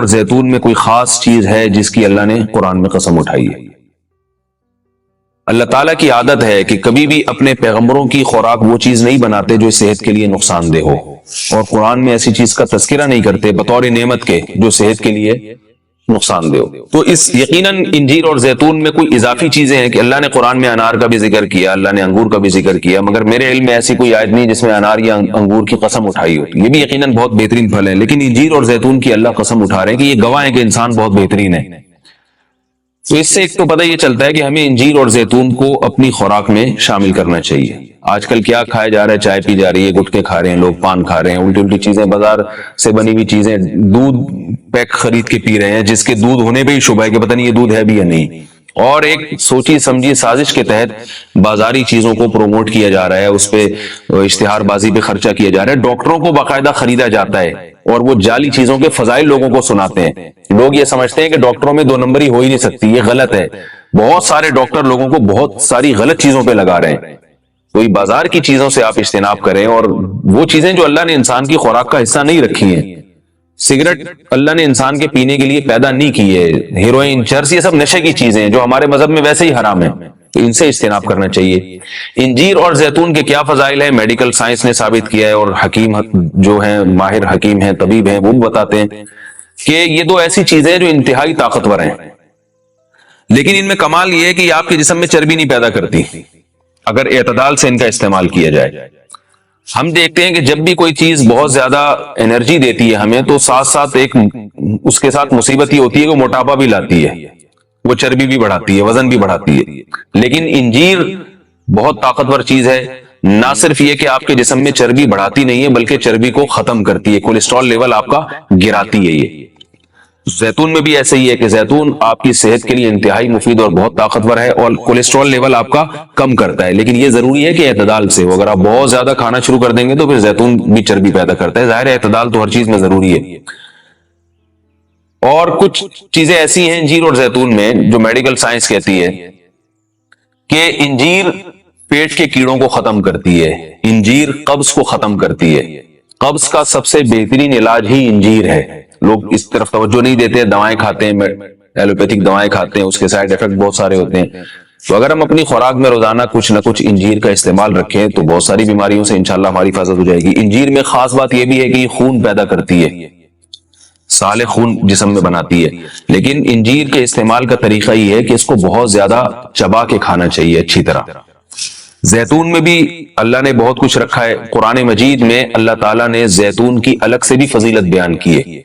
اور زیتون میں کوئی خاص چیز ہے جس کی اللہ نے قرآن میں قسم اٹھائی ہے؟ اللہ تعالیٰ کی عادت ہے کہ کبھی بھی اپنے پیغمبروں کی خوراک وہ چیز نہیں بناتے جو صحت کے لیے نقصان دہ ہو، اور قرآن میں ایسی چیز کا تذکرہ نہیں کرتے بطور نعمت کے جو صحت کے لیے نقصان دہ ہو۔ تو اس یقیناً انجیر اور زیتون میں کوئی اضافی چیزیں ہیں کہ اللہ نے قرآن میں انار کا بھی ذکر کیا، اللہ نے انگور کا بھی ذکر کیا، مگر میرے علم میں ایسی کوئی آیت نہیں جس میں انار یا انگور کی قسم اٹھائی ہو۔ یہ بھی یقیناً بہت بہترین پھل ہے، لیکن انجیر اور زیتون کی اللہ قسم اٹھا رہے ہیں کہ یہ گواہ ہے کہ انسان بہت بہترین ہے۔ تو اس سے ایک تو پتہ یہ چلتا ہے کہ ہمیں انجیر اور زیتون کو اپنی خوراک میں شامل کرنا چاہیے۔ آج کل کیا کھایا جا رہا ہے؟ چائے پی جا رہی ہے، گٹکے کھا رہے ہیں لوگ، پان کھا رہے ہیں، الٹی الٹی چیزیں، بازار سے بنی ہوئی چیزیں، دودھ پیک خرید کے پی رہے ہیں جس کے دودھ ہونے پہ ہی شبہ ہے کہ پتہ نہیں یہ دودھ ہے بھی یا نہیں، اور ایک سوچی سمجھی سازش کے تحت بازاری چیزوں کو پروموٹ کیا جا رہا ہے، اس پہ اشتہار بازی پہ خرچہ کیا جا رہا ہے، ڈاکٹروں کو باقاعدہ خریدا جاتا ہے اور وہ جعلی چیزوں کے فضائل لوگوں کو سناتے ہیں۔ لوگ یہ سمجھتے ہیں کہ ڈاکٹروں میں دو نمبری ہو ہی نہیں سکتی، یہ غلط ہے۔ بہت سارے ڈاکٹر لوگوں کو بہت ساری غلط چیزوں پہ لگا رہے ہیں۔ کوئی بازار کی چیزوں سے آپ اجتناب کریں، اور وہ چیزیں جو اللہ نے انسان کی خوراک کا حصہ نہیں رکھی ہیں۔ سگریٹ اللہ نے انسان کے پینے کے لیے پیدا نہیں کی ہے، ہیروئن، چرس، یہ سب نشے کی چیزیں ہیں جو ہمارے مذہب میں ویسے ہی حرام ہیں، تو ان سے اجتناب کرنا چاہیے۔ انجیر اور زیتون کے کیا فضائل ہیں؟ میڈیکل سائنس نے ثابت کیا ہے، اور حکیم جو ہیں، ماہر حکیم ہیں، طبیب ہیں، وہ بھی بتاتے ہیں کہ یہ دو ایسی چیزیں ہیں جو انتہائی طاقتور ہیں، لیکن ان میں کمال یہ ہے کہ یہ آپ کے جسم میں چربی نہیں پیدا کرتی اگر اعتدال سے ان کا استعمال کیا جائے۔ ہم دیکھتے ہیں کہ جب بھی کوئی چیز بہت زیادہ انرجی دیتی ہے ہمیں، تو ساتھ ساتھ ایک اس کے ساتھ مصیبت یہ ہوتی ہے کہ موٹاپا بھی لاتی ہے، وہ چربی بھی بڑھاتی ہے، وزن بھی بڑھاتی ہے۔ لیکن انجیر بہت طاقتور چیز ہے، نہ صرف یہ کہ آپ کے جسم میں چربی بڑھاتی نہیں ہے بلکہ چربی کو ختم کرتی ہے، کولیسٹرول لیول آپ کا گراتی ہے۔ یہ زیتون میں بھی ایسے ہی ہے کہ زیتون آپ کی صحت کے لیے انتہائی مفید اور بہت طاقتور ہے، اور کولیسٹرول لیول آپ کا کم کرتا ہے، لیکن یہ ضروری ہے کہ اعتدال سے ہو۔ اگر آپ بہت زیادہ کھانا شروع کر دیں گے تو پھر زیتون بھی چربی پیدا کرتا ہے۔ ظاہر ہے اعتدال تو ہر چیز میں ضروری ہے۔ اور کچھ چیزیں ایسی ہیں انجیر اور زیتون میں جو میڈیکل سائنس کہتی ہے کہ انجیر پیٹ کے کیڑوں کو ختم کرتی ہے، انجیر قبض کو ختم کرتی ہے۔ قبض کا سب سے بہترین علاج ہی انجیر ہے۔ لوگ اس طرف توجہ نہیں دیتے، دوائیں کھاتے ہیں، ایلوپیتھک دوائیں کھاتے ہیں، اس کے سائیڈ ایفیکٹ بہت سارے ہوتے ہیں۔ تو اگر ہم اپنی خوراک میں روزانہ کچھ نہ کچھ انجیر کا استعمال رکھیں تو بہت ساری بیماریوں سے انشاءاللہ ہماری حفاظت ہو جائے گی۔ انجیر میں خاص بات یہ بھی ہے کہ یہ خون پیدا کرتی ہے، صالح خون جسم میں بناتی ہے، لیکن انجیر کے استعمال کا طریقہ یہ ہے کہ اس کو بہت زیادہ چبا کے کھانا چاہیے اچھی طرح۔ زیتون میں بھی اللہ نے بہت کچھ رکھا ہے۔ قرآن مجید میں اللہ تعالیٰ نے زیتون کی الگ سے بھی فضیلت بیان کی ہے۔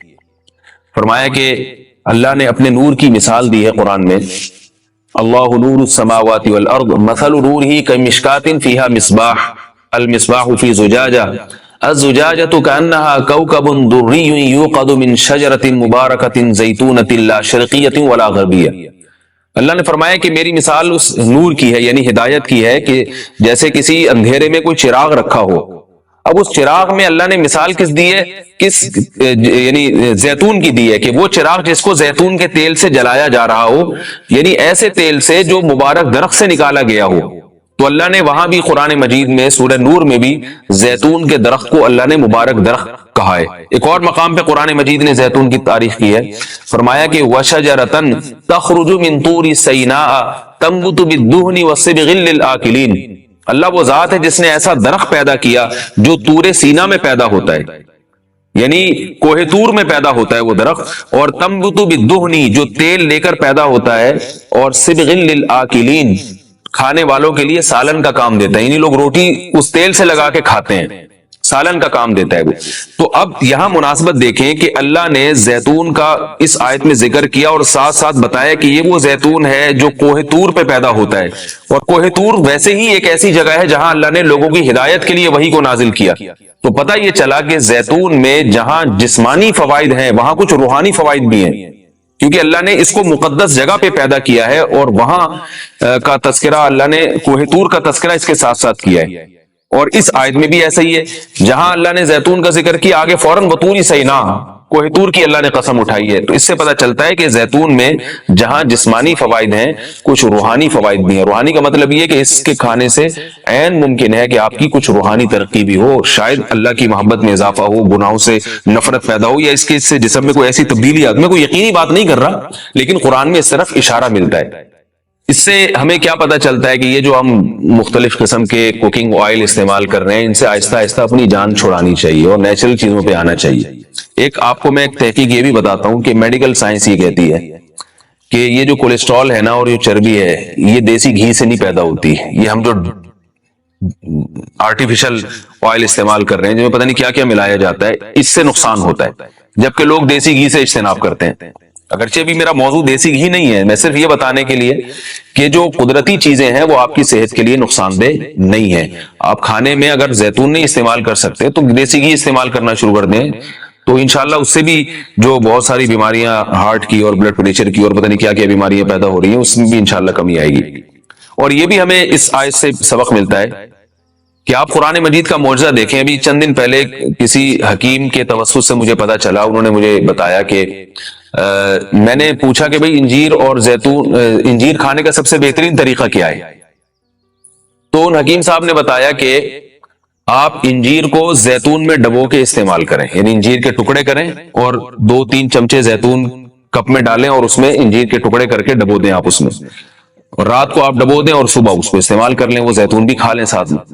فرمایا کہ اللہ نے اپنے نور کی مثال دی ہے قرآن میں، اللہ نور السماوات والارض مثل نورہ کمشکات فیہا مصباح المصباح فی زجاجہ الزجاجۃ کأنہا کوکب دری یوقد من شجرۃ مبارکۃ زیتونۃ لا شرقیۃ ولا غربیہ۔ اللہ نے فرمایا کہ میری مثال اس نور کی ہے، یعنی ہدایت کی ہے، کہ جیسے کسی اندھیرے میں کوئی چراغ رکھا ہو۔ اب اس چراغ میں اللہ نے مثال کس دی ہے؟ یعنی زیتون کی دی ہے، کہ وہ چراغ جس کو زیتون کے تیل سے جلایا جا رہا ہو، یعنی ایسے تیل سے جو مبارک درخت سے نکالا گیا ہو۔ تو اللہ نے وہاں بھی قرآن مجید میں سورہ نور میں بھی زیتون کے درخت کو اللہ نے مبارک درخت کہا ہے۔ ایک اور مقام پہ قرآن مجید نے زیتون کی تعریف کی ہے، فرمایا کہ وَشَجَرَةً تَخْرُجُ مِن طُورِ سَيْنَاءَ تَنبُتُ بِالدُّهْنِ وَالصِّبْغِ لِلْآكِلِينَ۔ اللہ وہ ذات ہے جس نے ایسا درخت پیدا کیا جو طور سینا میں پیدا ہوتا ہے، یعنی کوہ طور میں پیدا ہوتا ہے وہ درخت، اور تنبت بالدہن جو تیل لے کر پیدا ہوتا ہے، اور صبغ للآکلین کھانے والوں کے لیے سالن کا کام دیتا ہے، یعنی لوگ روٹی اس تیل سے لگا کے کھاتے ہیں، سالن کا کام دیتا ہے وہ۔ تو اب یہاں مناسبت دیکھیں کہ اللہ نے زیتون کا اس آیت میں ذکر کیا اور ساتھ ساتھ بتایا کہ یہ وہ زیتون ہے جو کوہ طور پہ پیدا ہوتا ہے، اور کوہ طور ویسے ہی ایک ایسی جگہ ہے جہاں اللہ نے لوگوں کی ہدایت کے لیے وحی کو نازل کیا۔ تو پتہ یہ چلا کہ زیتون میں جہاں جسمانی فوائد ہیں وہاں کچھ روحانی فوائد بھی ہیں، کیونکہ اللہ نے اس کو مقدس جگہ پہ پیدا کیا ہے، اور وہاں کا تذکرہ اللہ نے کوہ طور کا تذکرہ اس کے ساتھ ساتھ کیا ہے۔ اور اس آیت میں بھی ایسا ہی ہے، جہاں اللہ نے زیتون کا ذکر کیا آگے فوراً وطور سینا، کوہ طور کی اللہ نے قسم اٹھائی ہے. تو اس سے پتہ چلتا ہے کہ زیتون میں جہاں جسمانی فوائد ہیں کچھ روحانی فوائد بھی ہیں. روحانی کا مطلب یہ کہ اس کے کھانے سے عین ممکن ہے کہ آپ کی کچھ روحانی ترقی بھی ہو, شاید اللہ کی محبت میں اضافہ ہو, گناہوں سے نفرت پیدا ہو, یا اس کے سے جسم میں کوئی ایسی تبدیلی آتی. میں کوئی یقینی بات نہیں کر رہا, لیکن قرآن میں اس طرف اشارہ ملتا ہے. اس سے ہمیں کیا پتہ چلتا ہے کہ یہ جو ہم مختلف قسم کے کوکنگ آئل استعمال کر رہے ہیں ان سے آہستہ آہستہ اپنی جان چھڑانی چاہیے اور نیچرل چیزوں پہ آنا چاہیے. ایک آپ کو میں ایک تحقیق یہ بھی بتاتا ہوں کہ میڈیکل سائنس یہ کہتی ہے کہ یہ جو کولیسٹرول ہے نا اور یہ چربی ہے یہ دیسی گھی سے نہیں پیدا ہوتی. یہ ہم جو آرٹیفیشل آئل استعمال کر رہے ہیں جن میں پتہ نہیں کیا کیا ملایا جاتا ہے, اس سے نقصان ہوتا ہے, جبکہ لوگ دیسی گھی سے اجتناب کرتے ہیں. اگرچہ بھی میرا موضوع دیسی گھی نہیں ہے, میں صرف یہ بتانے کے لیے کہ جو قدرتی چیزیں ہیں وہ آپ کی صحت کے لیے نقصان دہ نہیں ہیں. آپ کھانے میں اگر زیتون نہیں استعمال کر سکتے تو دیسی گھی استعمال کرنا شروع کر دیں, تو انشاءاللہ اس سے بھی جو بہت ساری بیماریاں ہارٹ کی اور بلڈ پریشر کی اور پتہ نہیں کیا کیا بیماریاں پیدا ہو رہی ہیں اس میں بھی انشاءاللہ کمی آئے گی. اور یہ بھی ہمیں اس آیت سے سبق ملتا ہے کہ آپ قرآن مجید کا معجزہ دیکھیں. ابھی چند دن پہلے کسی حکیم کے توسط سے مجھے پتا چلا, انہوں نے مجھے بتایا کہ میں نے پوچھا کہ بھئی انجیر اور زیتون, انجیر کھانے کا سب سے بہترین طریقہ کیا ہے؟ تو ان حکیم صاحب نے بتایا کہ آپ انجیر کو زیتون میں ڈبو کے استعمال کریں, یعنی انجیر کے ٹکڑے کریں اور 2-3 چمچے زیتون کپ میں ڈالیں اور اس میں انجیر کے ٹکڑے کر کے ڈبو دیں آپ اس میں, اور رات کو آپ ڈبو دیں اور صبح اس کو استعمال کر لیں, وہ زیتون بھی کھا لیں ساتھ میں.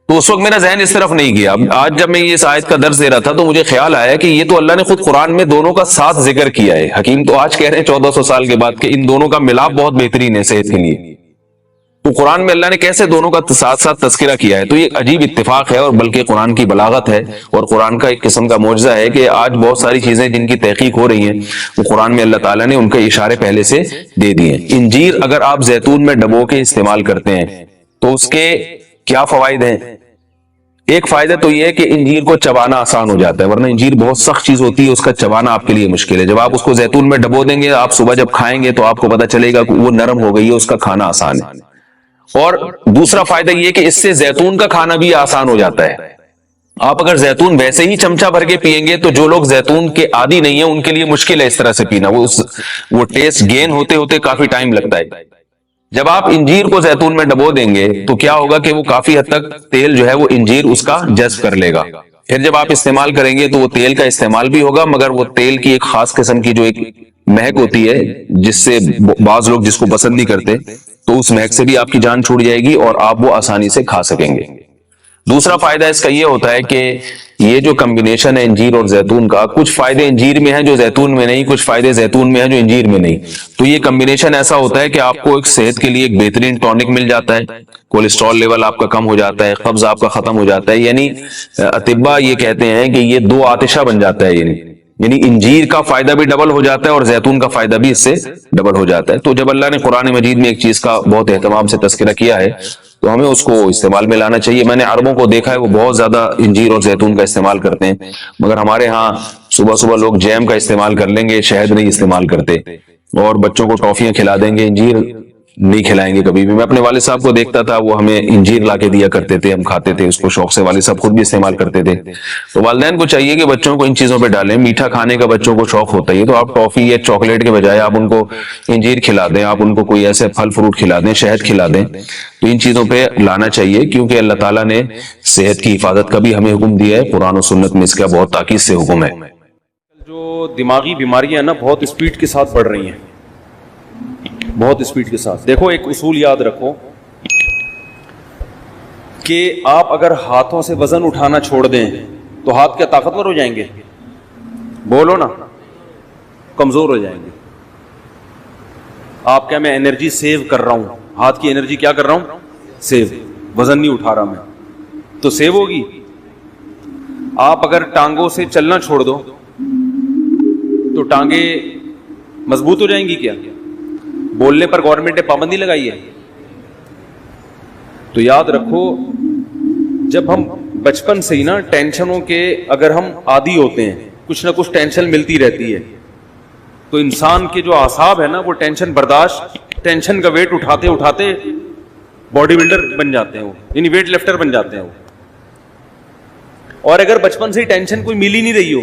تو اس وقت میرا ذہن اس طرف نہیں گیا. آج جب میں یہ آیت کا درس دے رہا تھا تو مجھے خیال آیا کہ یہ تو اللہ نے خود قرآن میں دونوں کا ساتھ ذکر کیا ہے. حکیم تو آج کہہ رہے ہیں 1400 سال کے بعد کہ ان دونوں کا ملاپ بہت بہترین ہے صحت کے لیے. تو قرآن میں اللہ نے کیسے دونوں کا ساتھ ساتھ تذکرہ کیا ہے؟ تو یہ عجیب اتفاق ہے اور بلکہ قرآن کی بلاغت ہے اور قرآن کا ایک قسم کا معجزہ ہے کہ آج بہت ساری چیزیں جن کی تحقیق ہو رہی ہیں وہ قرآن میں اللہ تعالیٰ نے ان کے اشارے پہلے سے دے دیے ہیں. انجیر اگر آپ زیتون میں ڈبو کے استعمال کرتے ہیں تو اس کے کیا فوائد ہیں؟ ایک فائدہ تو یہ ہے کہ انجیر کو چبانا آسان ہو جاتا ہے, ورنہ انجیر بہت سخت چیز ہوتی ہے, اس کا چبانا آپ کے لیے مشکل ہے. جب آپ اس کو زیتون میں ڈبو دیں گے آپ صبح جب کھائیں گے تو آپ کو پتہ چلے گا کہ وہ نرم ہو گئی ہے, اس کا کھانا آسان ہے. اور دوسرا فائدہ یہ کہ اس سے زیتون کا کھانا بھی آسان ہو جاتا ہے. آپ اگر زیتون ویسے ہی چمچہ بھر کے پیئیں گے تو جو لوگ زیتون کے عادی نہیں ہیں ان کے لیے مشکل ہے اس طرح سے پینا, وہ ٹیسٹ گین ہوتے ہوتے کافی ٹائم لگتا ہے. جب آپ انجیر کو زیتون میں ڈبو دیں گے تو کیا ہوگا کہ وہ کافی حد تک تیل جو ہے وہ انجیر اس کا جذب کر لے گا. پھر جب آپ استعمال کریں گے تو وہ تیل کا استعمال بھی ہوگا, مگر وہ تیل کی ایک خاص قسم کی جو ایک مہک ہوتی ہے جس سے بعض لوگ جس کو پسند نہیں کرتے, تو اس مہک سے بھی آپ کی جان چھوٹ جائے گی اور آپ وہ آسانی سے کھا سکیں گے. دوسرا فائدہ اس کا یہ ہوتا ہے کہ یہ جو کمبینیشن ہے انجیر اور زیتون کا, کچھ فائدے انجیر میں ہیں جو زیتون میں نہیں, کچھ فائدے زیتون میں ہیں جو انجیر میں نہیں. تو یہ کمبینیشن ایسا ہوتا ہے کہ آپ کو ایک صحت کے لیے ایک بہترین ٹونک مل جاتا ہے, کولیسٹرول لیول آپ کا کم ہو جاتا ہے, قبض آپ کا ختم ہو جاتا ہے. یعنی اطباء یہ کہتے ہیں کہ یہ 2 آتشہ بن جاتا ہے, یعنی انجیر کا فائدہ بھی ڈبل ہو جاتا ہے اور زیتون کا فائدہ بھی اس سے ڈبل ہو جاتا ہے. تو جب اللہ نے قرآن مجید میں ایک چیز کا بہت اہتمام سے تذکرہ کیا ہے تو ہمیں اس کو استعمال میں لانا چاہیے. میں نے عربوں کو دیکھا ہے وہ بہت زیادہ انجیر اور زیتون کا استعمال کرتے ہیں, مگر ہمارے ہاں صبح صبح لوگ جیم کا استعمال کر لیں گے, شہد نہیں استعمال کرتے, اور بچوں کو ٹافیاں کھلا دیں گے, انجیر نہیں کھلائیں گے کبھی بھی. میں اپنے والد صاحب کو دیکھتا تھا وہ ہمیں انجیر لا کے دیا کرتے تھے, ہم کھاتے تھے اس کو شوق سے, والد صاحب خود بھی استعمال کرتے تھے. تو والدین کو چاہیے کہ بچوں کو ان چیزوں پہ ڈالیں. میٹھا کھانے کا بچوں کو شوق ہوتا ہے تو آپ ٹافی یا چاکلیٹ کے بجائے آپ ان کو انجیر کھلا دیں, آپ ان کو کوئی ایسے پھل فروٹ کھلا دیں, شہد کھلا دیں. تو ان چیزوں پہ لانا چاہیے کیونکہ اللہ تعالیٰ نے صحت کی حفاظت کا بھی ہمیں حکم دیا ہے, قرآن و سنت میں اس کا بہت تاکید سے حکم ہے. جو دماغی بیماریاں نا بہت اسپیڈ کے ساتھ بڑھ رہی ہیں, بہت اسپیڈ کے ساتھ. دیکھو ایک اصول یاد رکھو کہ آپ اگر ہاتھوں سے وزن اٹھانا چھوڑ دیں تو ہاتھ کیا طاقتور ہو جائیں گے؟ بولو نا, کمزور ہو جائیں گے. آپ کیا میں انرجی سیو کر رہا ہوں, ہاتھ کی انرجی کیا کر رہا ہوں؟ سیو. وزن نہیں اٹھا رہا میں تو سیو ہوگی. آپ اگر ٹانگوں سے چلنا چھوڑ دو تو ٹانگیں مضبوط ہو جائیں گی کیا؟ بولنے پر گورنمنٹ نے پابندی لگائی ہے. تو یاد رکھو جب ہم بچپن سے ہی نا ٹینشنوں کے اگر ہم عادی ہوتے ہیں, کچھ نہ کچھ ٹینشن ملتی رہتی ہے, تو انسان کے جو اعصاب ہے نا وہ ٹینشن برداشت, ٹینشن کا ویٹ اٹھاتے اٹھاتے باڈی بلڈر بن جاتے ہیں, وہ یعنی ویٹ لفٹر بن جاتے ہیں وہ. اور اگر بچپن سے ہی ٹینشن کوئی مل ہی نہیں رہی ہو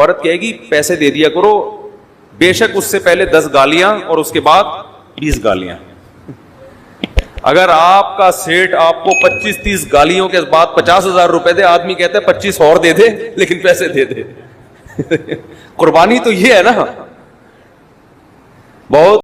عورت کہے گی پیسے دے دیا کرو, بے شک اس سے پہلے 10 گالیاں اور اس کے بعد 20 گالیاں. اگر آپ کا سیٹ آپ کو 25-30 گالیوں کے بعد 50,000 روپے دے, آدمی کہتا ہے 25 اور دے دے لیکن پیسے دے دے. قربانی تو یہ ہے نا. بہت